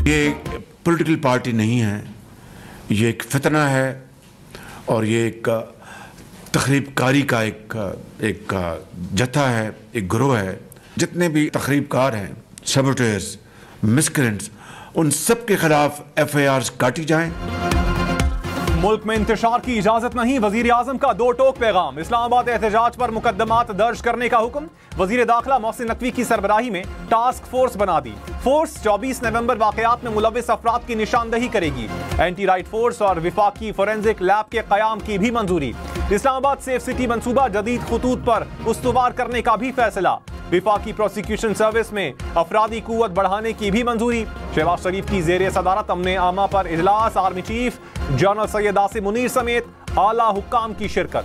ये political party नहीं है, ये एक फितना है और ये एक तखरीबकारी का एक जत्था है, एक गिरोह है। जितने भी तखरीबकार हैं, सबोटेयर्स, मिसक्रेंट्स, उन सब के खिलाफ FIRs काटी जाएं। मुल्क में इंतशार की इजाजत नहीं, वजीर आजम का दो टोक पैगाम। इस्लामाबाद एहतजाज पर मुकदमात दर्ज करने का हुक्म। वजीर दाखिला मोहसिन नकवी की सरबराही में टास्क फोर्स बना दी। फोर्स 24 नवंबर वाकयात में मुलविस अफराद की निशानदही करेगी। एंटी राइट फोर्स और विफाकी फोरेंसिक लैब के कयाम की भी मंजूरी। इस्लामाबाद सेफ सिटी मंसूबा जदीद खुतूत पर उस्तुवार करने का भी फैसला। विफाकी प्रोसिक्यूशन सर्विस में अफरादी कुव्वत बढ़ाने की भी मंजूरी। शहबाज शरीफ की जेर सदारत अमने आमा पर इजलास। Army chief general Syed Asim Munir समेत आला हुक्काम की शिरकत।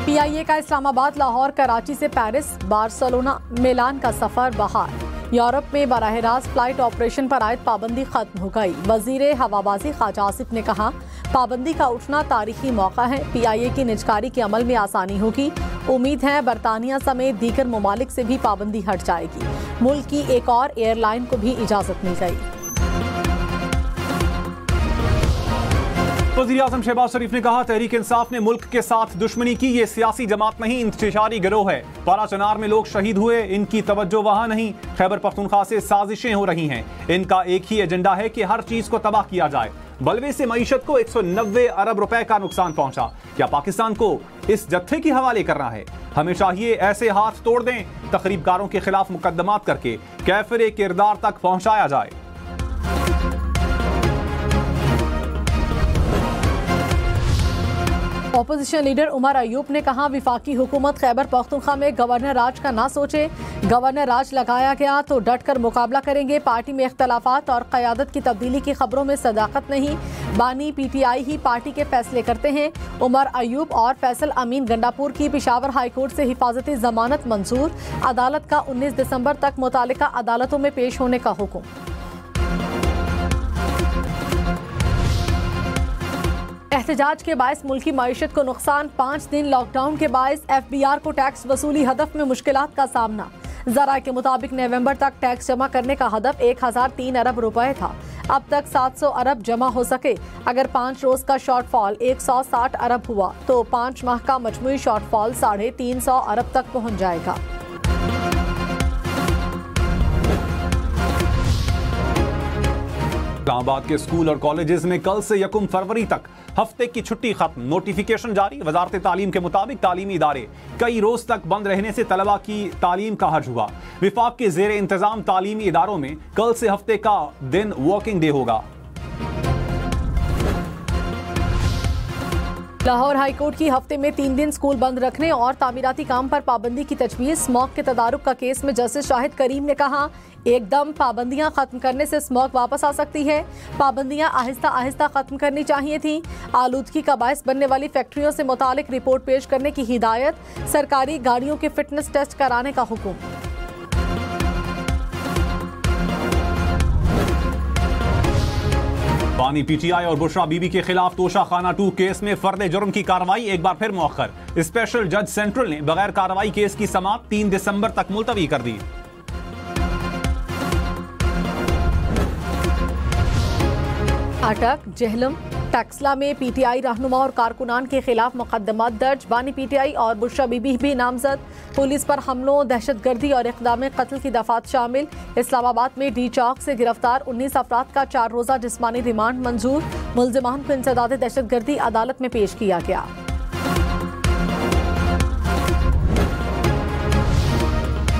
PIA का इस्लामाबाद, लाहौर, कराची से पेरिस, बार्सिलोना, मिलान का सफर बहाल। यूरोप में बराह रास्त फ्लाइट ऑपरेशन पर आयद पाबंदी खत्म हो गई। वजीर हवाबाजी ख्वाजा आसिफ ने कहा, पाबंदी का उठना तारीखी मौका है। PIA की निजकारी के अमल में आसानी होगी। उम्मीद है बरतानिया समेत दीगर ममालिक से भी पाबंदी हट जाएगी। मुल्क की एक और एयरलाइन को भी इजाजत मिल गई। वज़ीर आज़म शहबाज शरीफ ने कहा, तहरीक इंसाफ ने मुल्क के साथ दुश्मनी की। ये सियासी जमात नहीं, इंतशारी गिरोह है। पारा चनार में लोग शहीद हुए, इनकी तवज्जो वहां नहीं। खैबर पख्तूनख्वा से साजिशें हो रही हैं। इनका एक ही एजेंडा है कि हर चीज को तबाह किया जाए। बलवे से मईशत को 190 अरब रुपए का नुकसान पहुंचा। क्या पाकिस्तान को इस जत्थे के हवाले करना है? हमें चाहिए ऐसे हाथ तोड़ दें, तखरीबकारों के खिलाफ मुकदमात करके कैफिर किरदार तक पहुंचाया जाए। ऑपोजिशन लीडर उमर अयूब ने कहा, विफाकी हुकूमत खैबर पख्तूनख्वा में गवर्नर राज का ना सोचे। गवर्नर राज लगाया गया तो डट कर मुकाबला करेंगे। पार्टी में इख्तलाफात और क़यादत की तब्दीली की खबरों में सदाकत नहीं। बानी PTI ही पार्टी के फैसले करते हैं। उमर अयूब और फैसल अमीन गंडापुर की पेशावर हाईकोर्ट से हिफाजती जमानत मंजूर। अदालत का 19 दिसंबर तक मुतालिका अदालतों में पेश होने का हुक्म। एहतजाज के बायस मुल्की मईशत को नुकसान। 5 दिन लॉकडाउन के बायस FBR को टैक्स वसूली हदफ में मुश्किलात का सामना। ज़राए के मुताबिक नवंबर तक टैक्स जमा करने का हदफ 1003 अरब रुपए था। अब तक 700 अरब जमा हो सके। अगर 5 रोज का शॉर्टफॉल 160 अरब हुआ तो 5 माह का मजमूई शॉर्टफॉल 350 अरब तक पहुँच जाएगा। इस्लामाबाद के स्कूल और कॉलेजेस में कल से 1 फरवरी तक हफ्ते की छुट्टी खत्म। नोटिफिकेशन जारी। वजारत तालीम के मुताबिक तालीमी इदारे कई रोज तक बंद रहने से तलबा की तालीम का हर्ज हुआ। विफाक के जेर इंतजाम तालीमी इदारों में कल से हफ्ते का दिन वर्किंग डे होगा। लाहौर हाईकोर्ट की हफ्ते में 3 दिन स्कूल बंद रखने और तामीराती काम पर पाबंदी की तजवीज़। स्मॉग के तदारुक का केस में जस्टिस शाहिद करीम ने कहा, एकदम पाबंदियां खत्म करने से स्मॉग वापस आ सकती है। पाबंदियां आहिस्ता आहिस्ता खत्म करनी चाहिए थी। आलूदगी का बायस बनने वाली फैक्ट्रियों से मुतालिक रिपोर्ट पेश करने की हिदायत। सरकारी गाड़ियों के फिटनेस टेस्ट कराने का हुक्म। बानी PTI और बुशरा बीबी के खिलाफ तोशा खाना 2 केस में फर्द जुर्म की कार्रवाई एक बार फिर मुअख्खर। स्पेशल जज सेंट्रल ने बगैर कार्रवाई केस की समाअत 3 दिसंबर तक मुलतवी कर दी। अटक, जहलम, टैक्सला में PTI रहनुमा और कारकुनान के खिलाफ मुकदमात दर्ज। बानी PTI और बुशरा बीबी भी नामजद। पुलिस पर हमलों, दहशतगर्दी और इक़दाम कत्ल की दफात शामिल। इस्लामाबाद में डी चौक से गिरफ्तार 19 अफराद का 4 रोज़ा जिस्मानी रिमांड मंजूर। मुल्ज़िमान को इंसदाद दहशतगर्दी अदालत में पेश किया गया।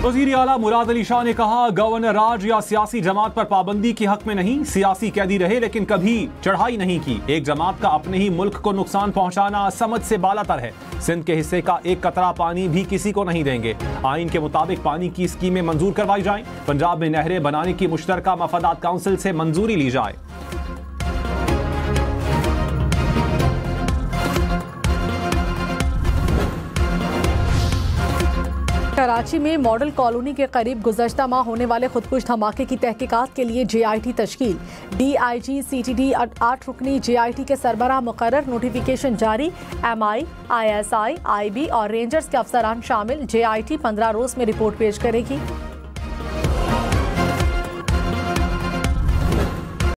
वज़ीर आला मुराद अली शाह ने कहा, गवर्नर राज या सियासी जमात पर पाबंदी के हक में नहीं। सियासी कैदी रहे लेकिन कभी चढ़ाई नहीं की। एक जमात का अपने ही मुल्क को नुकसान पहुंचाना समझ से बालातर है। सिंध के हिस्से का एक कतरा पानी भी किसी को नहीं देंगे। आइन के मुताबिक पानी की स्कीमें मंजूर करवाई जाएं। पंजाब में नहरें बनाने की मुश्तरका मफादात काउंसिल से मंजूरी ली जाए। कराची में मॉडल कॉलोनी के करीब गुज़श्ता माह होने वाले खुदकुश धमाके की तहकीकात के लिए JIT तश्कील। DIG CTD 8 रुकनी JIT के सरबराह मुकर्रर। नोटिफिकेशन जारी। MI, ISI, IB और रेंजर्स के अफसरान शामिल। JIT 15 रोज में रिपोर्ट पेश करेगी।